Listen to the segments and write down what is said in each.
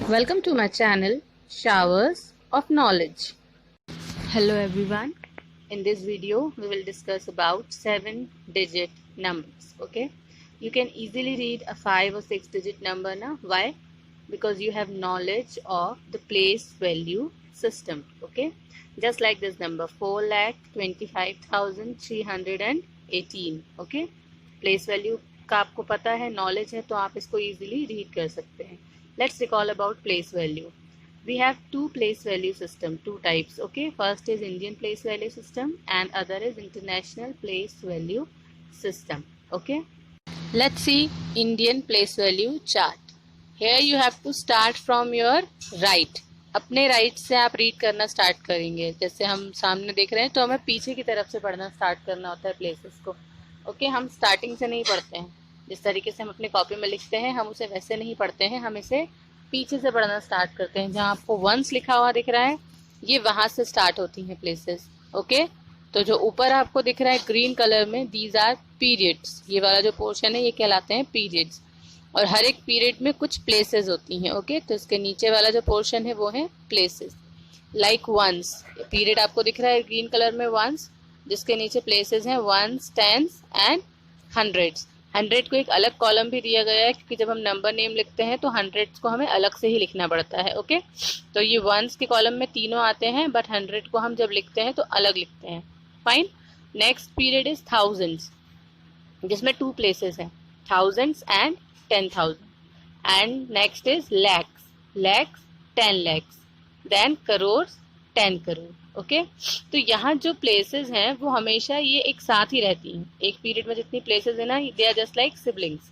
Welcome to my channel Showers of Knowledge. Hello everyone. In this video we will discuss about 7-digit numbers. Okay, you can easily read a 5 or 6-digit number now. Why? Because you have knowledge of the place value system. Okay, just like this number 4,25,318. Okay, place value का आपको पता है, knowledge है, तो आप इसको easily read कर सकते हैं. Let's recall about place value. We have two place value system, two types. Okay, first is Indian place value system and other is international place value system. Okay, let's see Indian place value chart. Here you have to start from your right. अपने right से आप read करना start करेंगे. जैसे हम सामने देख रहे हैं तो हमें पीछे की तरफ से पढ़ना स्टार्ट करना होता है प्लेसेस को. ओके, हम स्टार्टिंग से नहीं पढ़ते हैं. जिस तरीके से हम अपने कॉपी में लिखते हैं हम उसे वैसे नहीं पढ़ते हैं, हम इसे पीछे से पढ़ना स्टार्ट करते हैं. जहाँ आपको वंस लिखा हुआ दिख रहा है ये वहाँ से स्टार्ट होती हैं प्लेसेस. ओके, तो जो ऊपर आपको दिख रहा है ग्रीन कलर में, दीज आर पीरियड्स. ये वाला जो पोर्शन है ये कहलाते हैं पीरियड्स. और हर एक पीरियड में कुछ प्लेसेस होती हैं. ओके, तो इसके नीचे वाला जो पोर्शन है वो है प्लेसेस. लाइक वंस, पीरियड आपको दिख रहा है ग्रीन कलर में वंस, जिसके नीचे प्लेसेस हैं वंस, टेंस एंड हंड्रेड्स. 100 को एक अलग कॉलम भी दिया गया है क्योंकि जब हम नंबर नेम लिखते हैं तो 100 को हमें अलग से ही लिखना पड़ता है. ओके, तो ये वंस के कॉलम में तीनों आते हैं बट 100 को हम जब लिखते हैं तो अलग लिखते हैं. Fine. Next period is thousands, जिसमें 2 प्लेसेस हैं, thousands and 10,000. And next is lakhs, lakhs 10 lakhs. Then crore 10 crore. Okay, तो यहाँ जो प्लेसेस हैं वो हमेशा ये एक साथ ही रहती हैं. एक पीरियड में जितनी प्लेसेस है ना, they are just like siblings.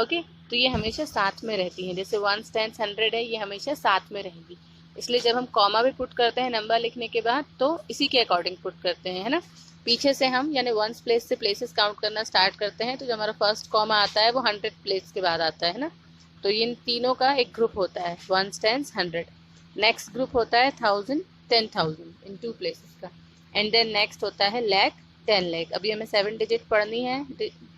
Okay, तो ये हमेशा साथ में रहती हैं. जैसे 1, 10, 100 है, ये हमेशा साथ में रहेगी. इसलिए जब हम कॉमा भी पुट करते हैं नंबर लिखने के बाद तो इसी के अकॉर्डिंग पुट करते हैं, है ना. पीछे से हम यानी वंस प्लेस से प्लेसेस काउंट करना स्टार्ट करते हैं तो जो हमारा फर्स्ट कॉमा आता है वो 100 प्लेस के बाद आता है ना. तो इन तीनों का एक ग्रुप होता है, 1, 10, 100. नेक्स्ट ग्रुप होता है 1000, 10,000 इन 2 प्लेसेस का. एंड देन नेक्स्ट होता है लैक, 10 लैक. अभी हमें 7 डिजिट पढ़नी है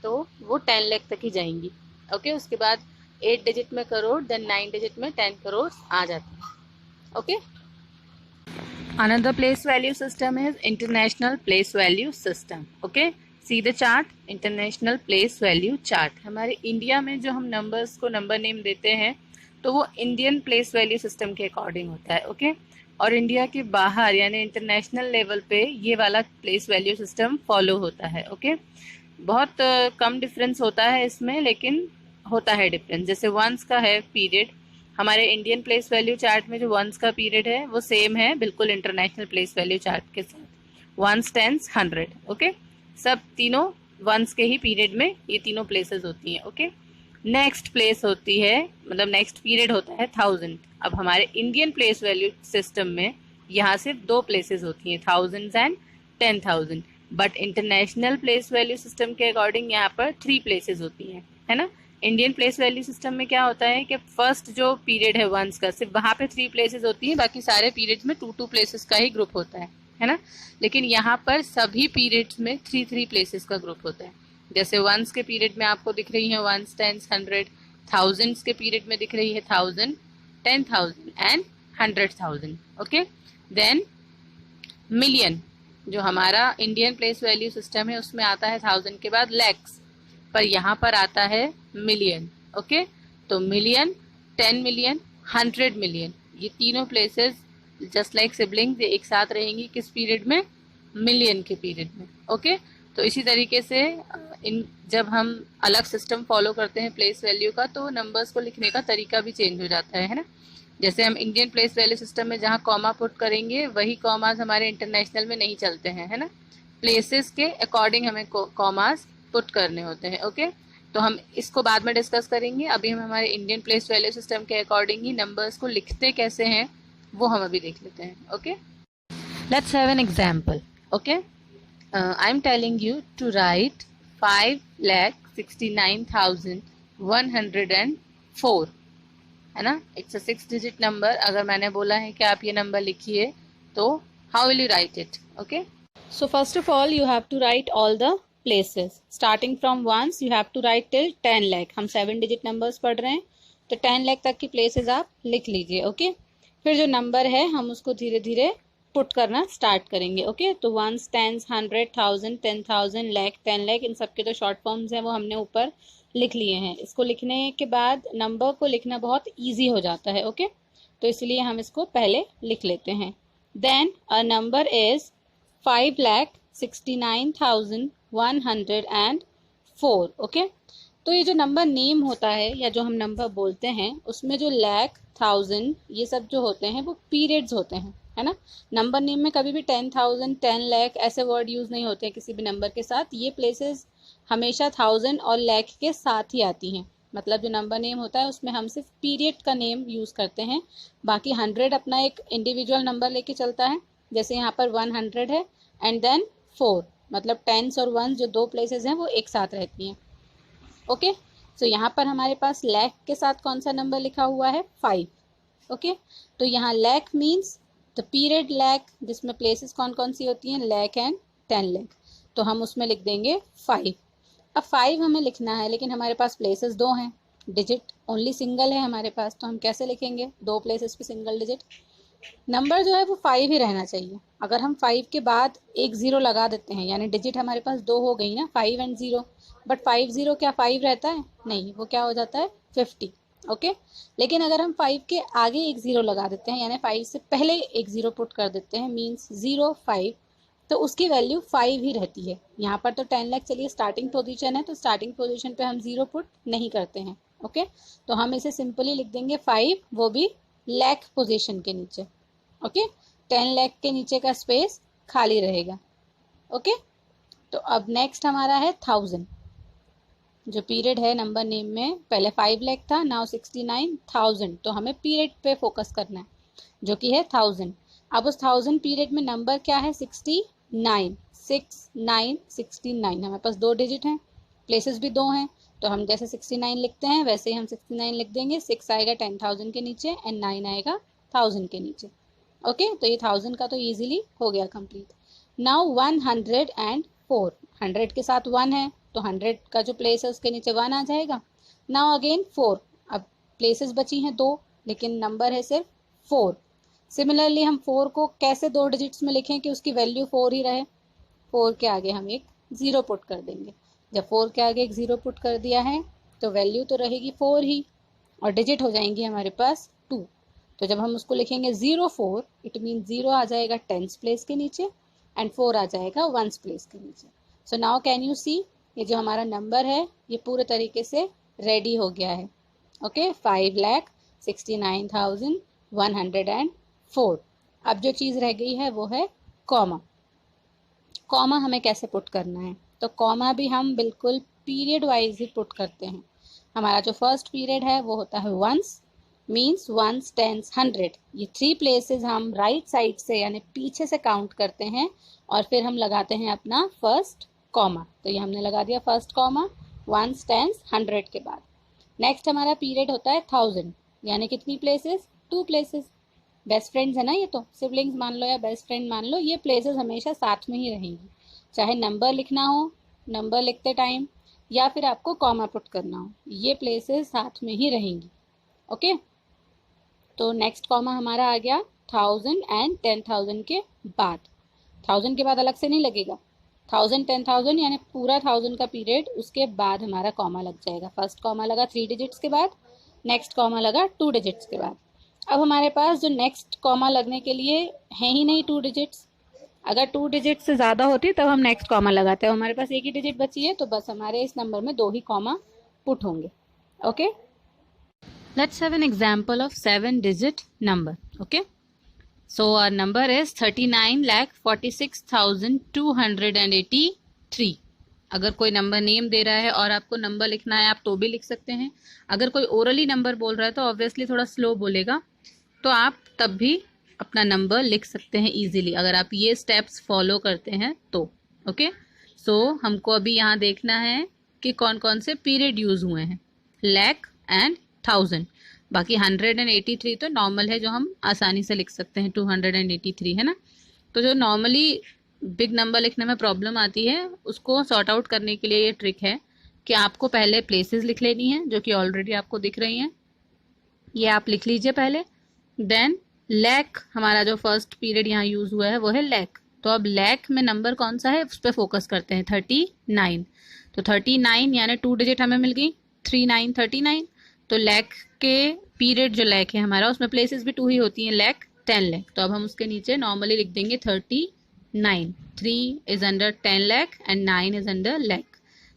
तो वो 10 लैक तक ही जाएंगी. ओके, उसके बाद 8 डिजिट में करोड़, देन 9 डिजिट में 10 करोड़ आ जाते हैं. Okay, another place value system is international place value system. Okay, see the chart, international place value chart. हमारे इंडिया में जो हम नंबर्स को नंबर नेम देते हैं तो वो इंडियन प्लेस वैल्यू सिस्टम के अकॉर्डिंग होता है. ओके, और इंडिया के बाहर यानी इंटरनेशनल लेवल पे ये वाला प्लेस वैल्यू सिस्टम फॉलो होता है. ओके, बहुत कम डिफरेंस होता है इसमें, लेकिन होता है डिफरेंस. जैसे वंस का है पीरियड, हमारे इंडियन प्लेस वैल्यू चार्ट में जो वंस का पीरियड है वो सेम है बिल्कुल इंटरनेशनल प्लेस वैल्यू चार्ट के साथ. Once, tense, 100. ओके, सब तीनों वंस के ही पीरियड में ये तीनों प्लेसेस होती हैं. ओके, नेक्स्ट प्लेस होती है, मतलब नेक्स्ट पीरियड होता है 1000. अब हमारे इंडियन प्लेस वैल्यू सिस्टम में यहाँ सिर्फ 2 प्लेसेस होती हैं, thousands and 10,000. But international place value system के अकॉर्डिंग यहाँ पर 3 प्लेसेस होती हैं, है ना. इंडियन प्लेस वैल्यू सिस्टम में क्या होता है कि फर्स्ट जो पीरियड है वंस का, सिर्फ वहाँ पे 3 प्लेसेस होती हैं, बाकी सारे पीरियड्स में 2 प्लेसेस का ही ग्रुप होता है ना. लेकिन यहाँ पर सभी पीरियड्स में 3 प्लेसेस का ग्रुप होता है. जैसे वंस के पीरियड में आपको दिख रही है वंस, टेंस, 100. थाउजेंड्स के पीरियड में दिख रही है 1000, 10,000 एंड 100,000. ओके, देन मिलियन, जो हमारा इंडियन प्लेस वैल्यू सिस्टम है उसमें आता है 1000 के बाद लैक्स, पर यहाँ पर आता है मिलियन. ओके, तो मिलियन, 10 मिलियन, 100 मिलियन, ये तीनों प्लेसेस जस्ट लाइक सिबलिंग्स एक साथ रहेंगी किस पीरियड में, मिलियन के पीरियड में. ओके, तो इसी तरीके से जब हम अलग सिस्टम फॉलो करते हैं प्लेस वैल्यू का तो नंबर्स को लिखने का तरीका भी चेंज हो जाता है ना. जैसे हम इंडियन प्लेस वैल्यू सिस्टम में जहाँ कॉमा पुट करेंगे वही कॉमास हमारे इंटरनेशनल में नहीं चलते हैं, है ना. प्लेसेस के अकॉर्डिंग हमें कॉमास पुट करने होते हैं. ओके, तो हम इसको बाद में डिस्कस करेंगे. अभी हम हमारे इंडियन प्लेस वैल्यू सिस्टम के अकॉर्डिंग ही नंबर्स को लिखते कैसे हैं वो हम अभी देख लेते हैं. Okay, let's have an example. Okay, I am telling you to write 5,69,104, है ना. It's a 6 digit number. अगर मैंने बोला है कि आप ये नंबर लिखिए तो how will you write it. Okay, so first of all you have to write all the places starting from ones. You have to write till 10 lakh. हम 7 डिजिट नंबर्स पढ़ रहे हैं तो 10 लाख तक की प्लेसेस आप लिख लीजिए। ओके, फिर जो नंबर है हम उसको धीरे धीरे पुट करना स्टार्ट करेंगे। ओके, तो 1, 10, 100, 1000, 10,000, लाख, 10 लाख, इन सब के जो शॉर्ट फॉर्म्स हैं वो हमने ऊपर लिख लिए हैं। इसको लिखने के बाद नंबर को लिखना बहुत ईजी हो जाता है। ओके, तो इसलिए हम इसको पहले लिख लेते हैं। Then a number is 5,69,104। Okay, तो ये जो नंबर नेम होता है या जो हम नंबर बोलते हैं उसमें जो लाख, थाउजेंड, ये सब जो होते हैं वो पीरियड्स होते हैं, है ना। नंबर नेम में कभी भी 10,000, 10 लाख ऐसे वर्ड यूज नहीं होते हैं किसी भी नंबर के साथ। ये प्लेसेस हमेशा 1000 और लाख के साथ ही आती हैं। मतलब जो नंबर नेम होता है उसमें हम सिर्फ पीरियड का नेम यूज करते हैं। बाकी 100 अपना एक इंडिविजुअल नंबर लेके चलता है, जैसे यहाँ पर 100 है, एंड देन 4, मतलब टेंस और वंस जो दो प्लेसेस हैं वो एक साथ रहती हैं। ओके, सो यहाँ पर हमारे पास लाख के साथ कौन सा नंबर लिखा हुआ है? 5। ओके, तो यहाँ lakh means the period lakh, जिसमें प्लेसेस कौन कौन सी होती हैं? लाख एंड 10 लाख, तो हम उसमें लिख देंगे 5। अब 5 हमें लिखना है, लेकिन हमारे पास प्लेसेस 2 हैं, डिजिट ओनली सिंगल है हमारे पास, तो हम कैसे लिखेंगे? 2 प्लेसेस पे सिंगल डिजिट। नंबर जो है वो 5 ही रहना चाहिए। अगर हम 5 के बाद एक 0 लगा देते हैं, यानी डिजिट हमारे पास 2 हो गई ना, 5 एंड 0, बट 5 0 क्या 5 रहता है? नहीं, वो क्या हो जाता है? 50। ओके, लेकिन अगर हम 5 के आगे एक 0 लगा देते हैं, यानी 5 से पहले एक 0 पुट कर देते हैं, मीन्स 0, 5, तो उसकी वैल्यू 5 ही रहती है। यहाँ पर तो 10 लाख चलिए स्टार्टिंग पोजीशन है, तो स्टार्टिंग पोजीशन पे हम 0 पुट नहीं करते हैं। ओके, तो हम इसे सिंपली लिख देंगे 5, वो भी लाख पोजीशन के नीचे। ओके, 10 लाख के नीचे का स्पेस खाली रहेगा। ओके, तो अब नेक्स्ट हमारा है 1000। जो पीरियड है नंबर नेम में, पहले 5 लाख था, नाउ 69,000, तो हमें पीरियड पे फोकस करना है जो कि है 1000। अब उस 1000 पीरियड में नंबर क्या है? 69, 69 हमारे पास 2 डिजिट हैं, प्लेसेस भी 2 हैं, तो हम जैसे 69 लिखते हैं वैसे ही हम 69 लिख देंगे। 6 आएगा 10,000 के नीचे एंड 9 आएगा 1000 के नीचे। ओके, तो ये 1000 का तो इजीली हो गया कंप्लीट। नाउ 104, 100 के साथ 1 है, तो 100 का जो प्लेस है उसके नीचे 1 आ जाएगा। नाउ अगेन 4, अब प्लेसेस बची हैं 2, लेकिन नंबर है सिर्फ 4। सिमिलरली हम 4 को कैसे 2 डिजिट्स में लिखें कि उसकी वैल्यू 4 ही रहे? 4 के आगे हम एक 0 पुट कर देंगे। जब 4 के आगे एक 0 पुट कर दिया है तो वैल्यू तो रहेगी 4 ही, और डिजिट हो जाएंगी हमारे पास 2। तो जब हम उसको लिखेंगे 04, इट मीन 0 आ जाएगा टेंस प्लेस के नीचे एंड 4 आ जाएगा वंस प्लेस के नीचे। So now can you see, ये जो हमारा नंबर है ये पूरे तरीके से रेडी हो गया है। ओके, 5,69,104। अब जो चीज़ रह गई है वो है कॉमा। कॉमा हमें कैसे पुट करना है? तो कॉमा भी हम बिल्कुल पीरियड वाइज ही पुट करते हैं। हमारा जो फर्स्ट पीरियड है वो होता है वंस, मीन्स वंस, टेंस, 100, ये 3 प्लेसेस हम राइट साइड से यानी पीछे से काउंट करते हैं और फिर हम लगाते हैं अपना फर्स्ट कॉमा। तो ये हमने लगा दिया फर्स्ट कॉमा वंस, टेंस, 100 के बाद। नेक्स्ट हमारा पीरियड होता है 1000, यानी कितनी प्लेसेस? 2 प्लेसेस। बेस्ट फ्रेंड्स है ना, ये तो सिबलिंग्स मान लो या बेस्ट फ्रेंड मान लो, ये प्लेसेस हमेशा साथ में ही रहेंगी, चाहे नंबर लिखना हो, नंबर लिखते टाइम, या फिर आपको कॉमा पुट करना हो, ये प्लेसेस साथ में ही रहेंगी। ओके, तो नेक्स्ट कॉमा हमारा आ गया 1000 एंड 10,000 के बाद। 1000 के बाद अलग से नहीं लगेगा, 1000 10,000 यानी पूरा 1000 का पीरियड, उसके बाद हमारा कॉमा लग जाएगा। फर्स्ट कॉमा लगा 3 डिजिट्स के बाद, नेक्स्ट कॉमा लगा 2 डिजिट्स के बाद। अब हमारे पास जो नेक्स्ट कॉमा लगने के लिए है ही नहीं 2 डिजिट्स, अगर 2 डिजिट से ज़्यादा होती तब हम नेक्स्ट कॉमा लगाते हैं। हमारे पास एक ही डिजिट बची है, तो बस हमारे इस नंबर में 2 ही कॉमा पुट होंगे। Okay, let's have an example of 7-digit number. Okay, so our number is 39,46,283. अगर कोई नंबर नेम दे रहा है और आपको नंबर लिखना है आप तो भी लिख सकते हैं। अगर कोई ओरली नंबर बोल रहा है तो ऑब्वियसली थोड़ा स्लो बोलेगा, तो आप तब भी अपना नंबर लिख सकते हैं इजीली, अगर आप ये स्टेप्स फॉलो करते हैं तो। ओके, सो हमको अभी यहाँ देखना है कि कौन कौन से पीरियड यूज हुए हैं, लाख एंड 1000। बाकी 183 तो नॉर्मल है, जो हम आसानी से लिख सकते हैं। 283 है ना, तो जो नॉर्मली बिग नंबर लिखने में प्रॉब्लम आती है उसको सॉर्ट आउट करने के लिए ये ट्रिक है कि आपको पहले प्लेसेस लिख लेनी है, जो कि ऑलरेडी आपको दिख रही हैं। ये आप लिख लीजिए पहले। देन लैक, हमारा जो फर्स्ट पीरियड यहाँ यूज हुआ है वो है लैक। तो अब लैक में नंबर कौन सा है उस पर फोकस करते हैं, 39। तो 39 यानी 2 डिजिट हमें मिल गई, 39 39। तो लैक के पीरियड जो लैक है हमारा उसमें प्लेसेस भी 2 ही होती हैं, लैक 10 लाख। तो अब हम उसके नीचे नॉर्मली लिख देंगे 39। 3 is under 10 lakh and 9 is under lakh.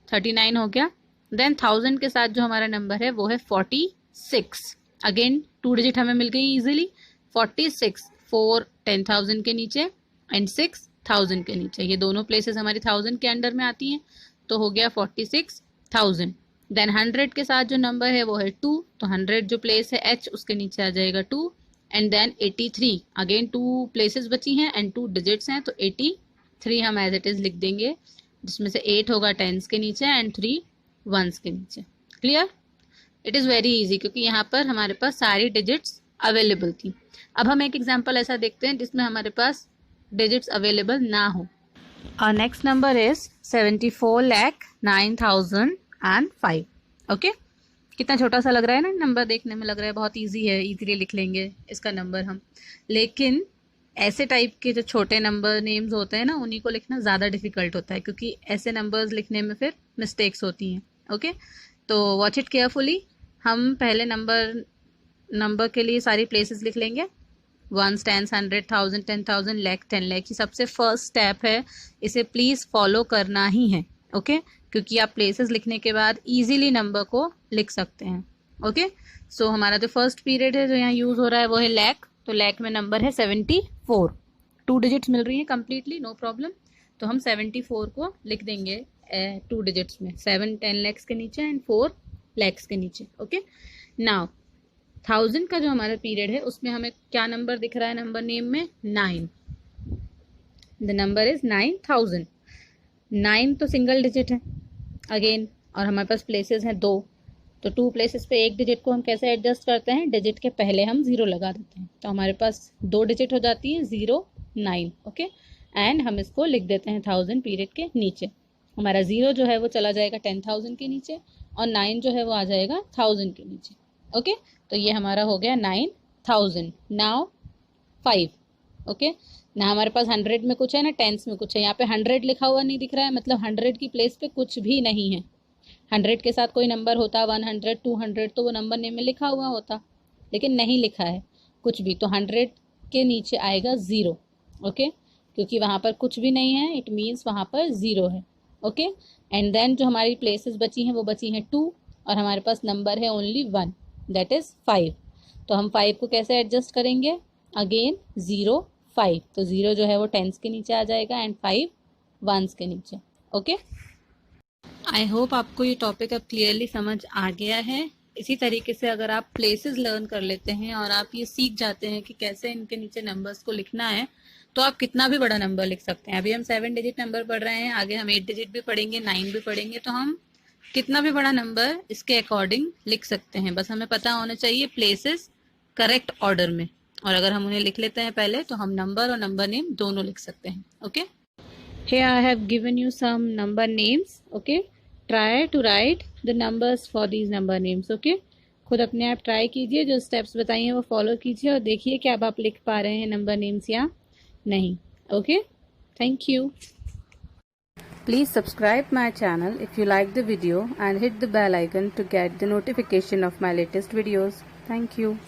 39 हो गया। देन 1000 के साथ जो हमारा नंबर है वो है 46। अगेन 2 डिजिट हमें मिल गई इजीली, 46। 4 10,000 के नीचे एंड 6 1000 के नीचे, ये दोनों प्लेसेस हमारी 1000 के अंडर में आती हैं। तो हो गया 46,000। देन 100 के साथ जो नंबर है वो है 2, तो 100 जो प्लेस है H उसके नीचे आ जाएगा 2। एंड देन 83, अगेन 2 प्लेसेस बची हैं एंड 2 डिजिट्स हैं, तो 83 हम एज इट इज लिख देंगे, जिसमें से 8 होगा 10s के नीचे एंड 3 1s के नीचे। Clear? It is very easy क्योंकि यहाँ पर हमारे पास सारी डिजिट्स अवेलेबल थी। अब हम एक एग्जाम्पल ऐसा देखते हैं जिसमें हमारे पास डिजिट्स अवेलेबल ना हो। Our next number is 74,09,005. Okay, कितना छोटा सा लग रहा है ना नंबर, देखने में लग रहा है बहुत इजी है, इजीली लिख लेंगे इसका नंबर हम। लेकिन ऐसे टाइप के जो छोटे नंबर नेम्स होते हैं ना उन्हीं को लिखना ज़्यादा डिफिकल्ट होता है क्योंकि ऐसे नंबर्स लिखने में फिर मिस्टेक्स होती हैं। ओके, तो वॉच इट केयरफुली। हम पहले नंबर के लिए सारी प्लेसेस लिख लेंगे, 1s 10s 100 1000 10,000 लाख 10 लाख। ये सबसे फर्स्ट स्टेप है, इसे प्लीज़ फॉलो करना ही है। ओके, क्योंकि आप प्लेसेस लिखने के बाद इजीली नंबर को लिख सकते हैं। ओके, सो हमारा जो फर्स्ट पीरियड है जो यहाँ यूज हो रहा है वो है लैक। तो लैक में नंबर है 74, 2 डिजिट्स मिल रही हैं कम्प्लीटली, नो प्रॉब्लम। तो हम 74 को लिख देंगे 2 डिजिट्स में, 7 10 lakhs के नीचे एंड 4 lakhs के नीचे। ओके, नाउ 1000 का जो हमारा पीरियड है उसमें हमें क्या नंबर दिख रहा है नंबर नेम में, 9। The number is 9000। 9 तो सिंगल डिजिट है अगेन, और हमारे पास प्लेसेस हैं 2, तो 2 प्लेसेस पे एक डिजिट को हम कैसे एडजस्ट करते हैं, डिजिट के पहले हम 0 लगा देते हैं, तो हमारे पास 2 डिजिट हो जाती है 0 9। ओके, एंड हम इसको लिख देते हैं 1000 पीरियड के नीचे। हमारा 0 जो है वो चला जाएगा 10,000 के नीचे और 9 जो है वो आ जाएगा 1000 के नीचे। ओके, तो ये हमारा हो गया 9000। नाउ 5। ओके, ना हमारे पास 100 में कुछ है ना 10s में कुछ है, यहाँ पे 100 लिखा हुआ नहीं दिख रहा है, मतलब 100 की प्लेस पे कुछ भी नहीं है। 100 के साथ कोई नंबर होता 100 200 तो वो नंबर नेम में लिखा हुआ होता, लेकिन नहीं लिखा है कुछ भी, तो 100 के नीचे आएगा 0। ओके, क्योंकि वहाँ पर कुछ भी नहीं है, इट मीन्स वहाँ पर 0 है। ओके, एंड देन जो हमारी प्लेसेस बची हैं वो बची हैं 2 और हमारे पास नंबर है ओनली 1, दैट इज 5। तो हम 5 को कैसे एडजस्ट करेंगे, अगेन 0 5, तो 0 जो है वो 10s के नीचे आ जाएगा एंड 5 1s के नीचे। ओके, आई होप आपको ये टॉपिक अब क्लियरली समझ आ गया है। इसी तरीके से अगर आप प्लेसेस लर्न कर लेते हैं और आप ये सीख जाते हैं कि कैसे इनके नीचे नंबर्स को लिखना है, तो आप कितना भी बड़ा नंबर लिख सकते हैं। अभी हम 7 डिजिट नंबर पढ़ रहे हैं, आगे हम 8 डिजिट भी पढ़ेंगे, 9 भी पढ़ेंगे, तो हम कितना भी बड़ा नंबर इसके अकॉर्डिंग लिख सकते हैं। बस हमें पता होना चाहिए प्लेसेस करेक्ट ऑर्डर में, और अगर हम उन्हें लिख लेते हैं पहले तो हम नंबर और नंबर नेम दोनों लिख सकते हैं। Okay, here I have given you some number names. Okay, try to write the numbers for these number names. Okay, खुद अपने आप ट्राई कीजिए, जो स्टेप्स बताई हैं वो फॉलो कीजिए और देखिए कि अब आप लिख पा रहे हैं नंबर नेम्स या नहीं। Okay, thank you. Please subscribe my channel if you like the video and hit the bell icon to get the notification of my latest videos. Thank you.